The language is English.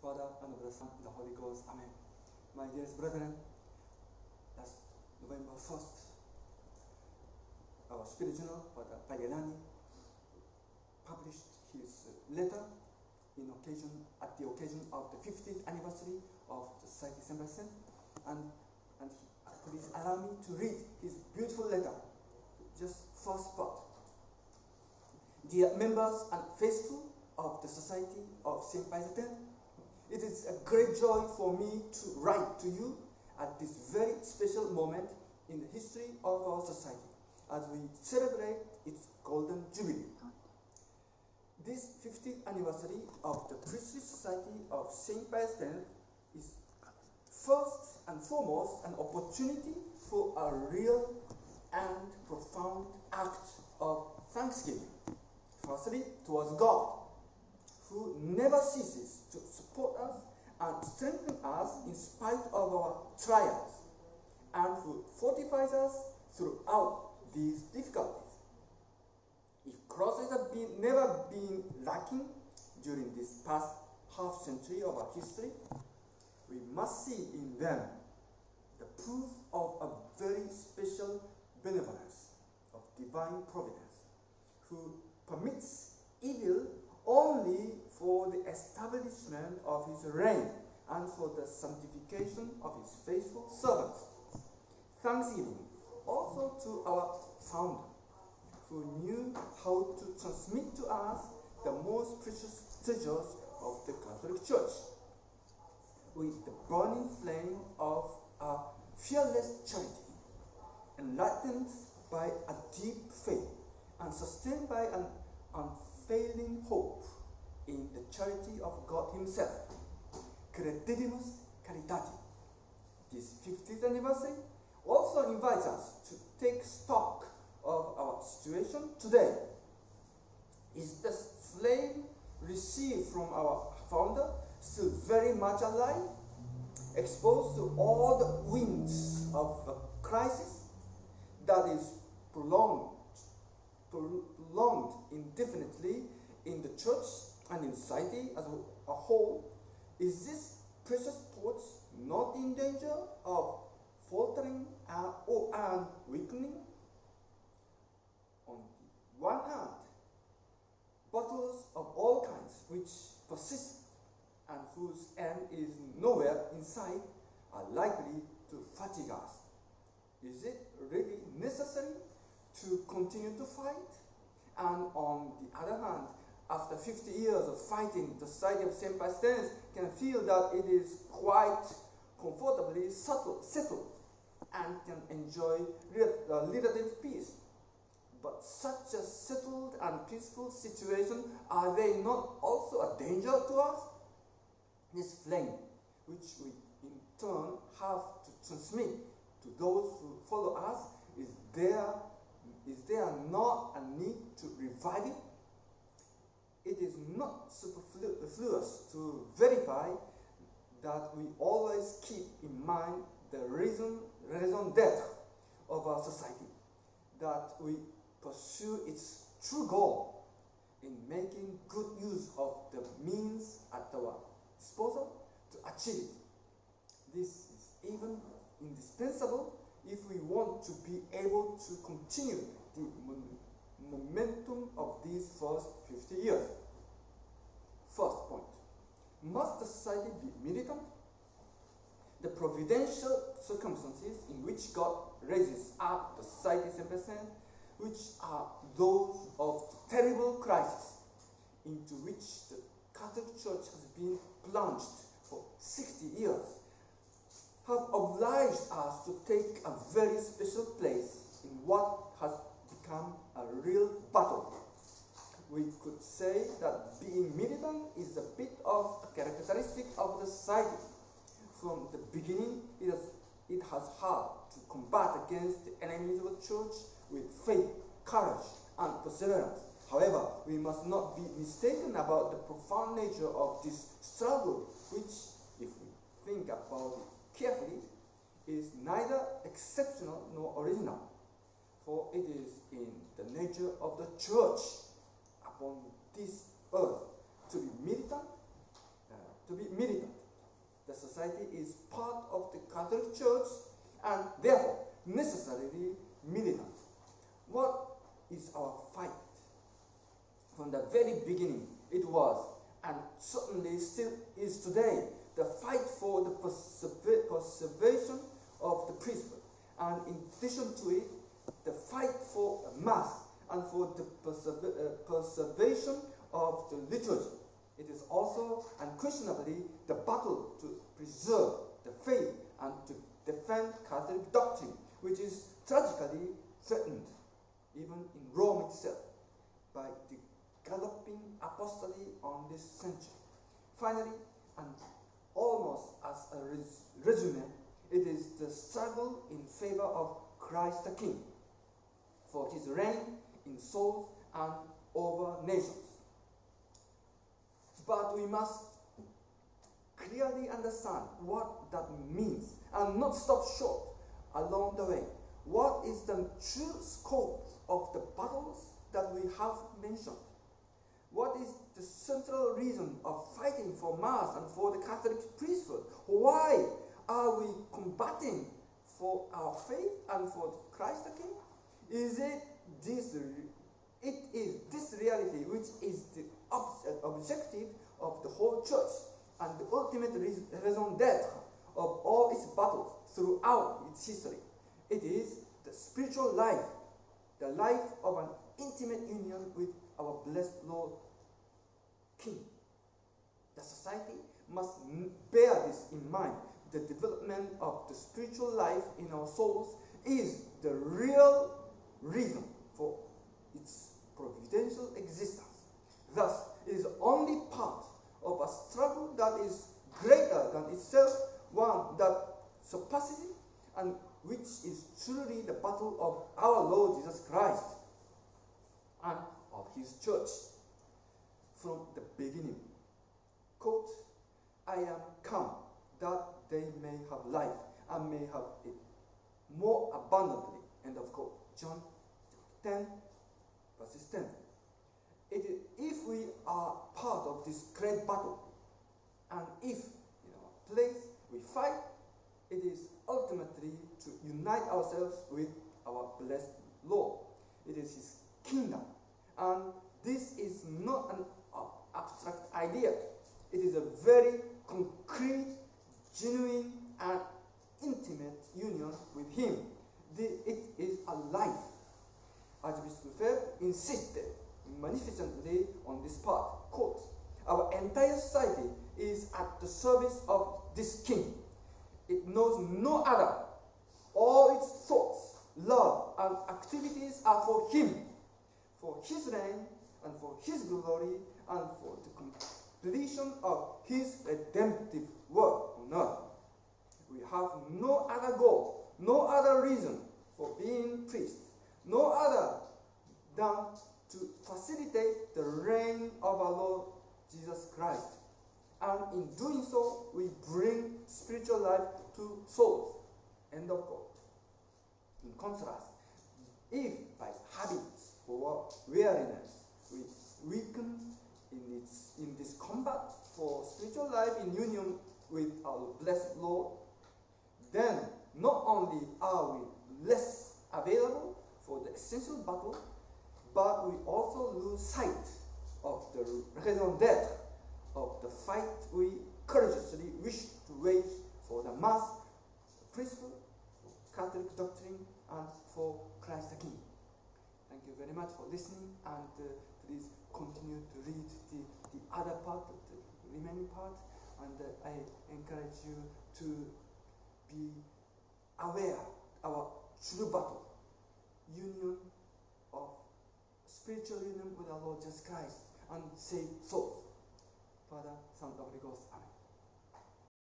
Father, and of the Son, and the Holy Ghost. Amen. My dearest brethren, last November 1st, our spiritual Father Pagliani published his letter at the occasion of the 50th anniversary of the Society Saint-Vincent, and please allow me to read his beautiful letter. Just first part. Dear members and faithful of the Society of Saint-Vincent, it is a great joy for me to write to you at this very special moment in the history of our society as we celebrate its Golden Jubilee. This 50th anniversary of the Priestly Society of Saint-Vincent is first and foremost an opportunity for a real and profound act of thanksgiving. Firstly, towards God, who never ceases to support us and strengthen us in spite of our trials, and who fortifies us throughout these difficulties. If crosses have never been lacking during this past half century of our history, we must see in them the proof of a very special benevolence of divine providence, who permits evil only for the establishment of his reign and for the sanctification of his faithful servants. Thanksgiving also to our founder, who knew how to transmit to us the most precious treasures of the Catholic Church with the burning flame of a fearless charity, enlightened by a deep faith and sustained by an unfailing hope in the charity of God himself. Credidimus Caritati. This 50th anniversary also invites us to take stock of our situation today. Is the flame received from our founder still very much alive, exposed to all the winds of a crisis that is prolonged indefinitely in the church and in society as a whole? Is this precious torch not in danger of faltering and weakening? On the one hand, battles of all kinds which persist and whose end is nowhere in sight are likely to fatigue us. Is it really necessary to continue to fight? And on the other hand, after 50 years of fighting, the Society of Saint-Vincent can feel that it is quite comfortably settled and can enjoy relative peace. But such a settled and peaceful situation, are they not also a danger to us? This flame, which we in turn have to transmit to those who follow us, is there not a need to revive it? It is not superfluous to verify that we always keep in mind the raison d'etre of our society, that we pursue its true goal in making good use of the means at our disposal to achieve it. This is even indispensable if we want to be able to continue the momentum of these first 50 years. First point, must the society be militant? The providential circumstances in which God raises up the Society Saint-Vincent, which are those of the terrible crisis into which the Catholic Church has been plunged for 60 years, have obliged us to take a very special place in what has become a real battle. We could say that being militant is a bit of a characteristic of the society. From the beginning, it has had to combat against the enemies of the church with faith, courage, and perseverance. However, we must not be mistaken about the profound nature of this struggle, which, if we think about it carefully, is neither exceptional nor original, for it is in the nature of the church upon this earth to be militant, to be militant. The society is part of the Catholic Church and therefore necessarily militant. What is our fight? From the very beginning, it was, and certainly still is today, the fight for the preservation of the priesthood, and in addition to it, the fight for Mass and for the preservation of the liturgy. It is also unquestionably the battle to preserve the faith and to defend Catholic doctrine, which is tragically threatened, even in Rome itself, by the galloping apostasy on this century. Finally, and almost as a resume, it is the struggle in favor of Christ the King, for his reign in souls and over nations. But we must clearly understand what that means and not stop short along the way. What is the true scope of the battles that we have mentioned? What is the central reason of fighting for Mass and for the Catholic priesthood? Why are we combating for our faith and for Christ the King? Is it this reality which is the objective of the whole church and the ultimate raison d'etre of all its battles throughout its history? It is the spiritual life, the life of an intimate union with our blessed Lord King. The society must bear this in mind. The development of the spiritual life in our souls is the real reason for its providential existence. Thus, it is only part of a struggle that is greater than itself, one that surpasses it, and which is truly the battle of our Lord Jesus Christ and of his church. From the beginning, quote, "I am come that they may have life and may have it more abundantly," end of quote. John 10, verses 10. If we are part of this great battle, and if in our place we fight, it is ultimately to unite ourselves with our blessed Lord. It is his kingdom. And this is not an abstract idea. It is a very concrete, genuine, and intimate union with him. It is a life. Archbishop Lefebvre insisted magnificently on this part. Quote, "Our entire society is at the service of this king. It knows no other. All its thoughts, love, and activities are for him, for his reign and for his glory and for the completion of his redemptive work on earth. We have no other goal, no other reason for being priests, no other than to facilitate the reign of our Lord Jesus Christ. And in doing so, we bring spiritual life to souls." End of quote. In contrast, if by habits or weariness we weaken in this combat for spiritual life in union with our blessed Lord, then not only are we less available for the essential battle, but we also lose sight of the raison d'etre of the fight we courageously wish to wage for the Mass, the priesthood, Catholic doctrine, and for Christ the King. Thank you very much for listening, and please continue to read the other part, the remaining part, and I encourage you to be aware of our true battle, union of spiritual union with our Lord Jesus Christ, and save souls. Father, Son, Holy Ghost, Amen.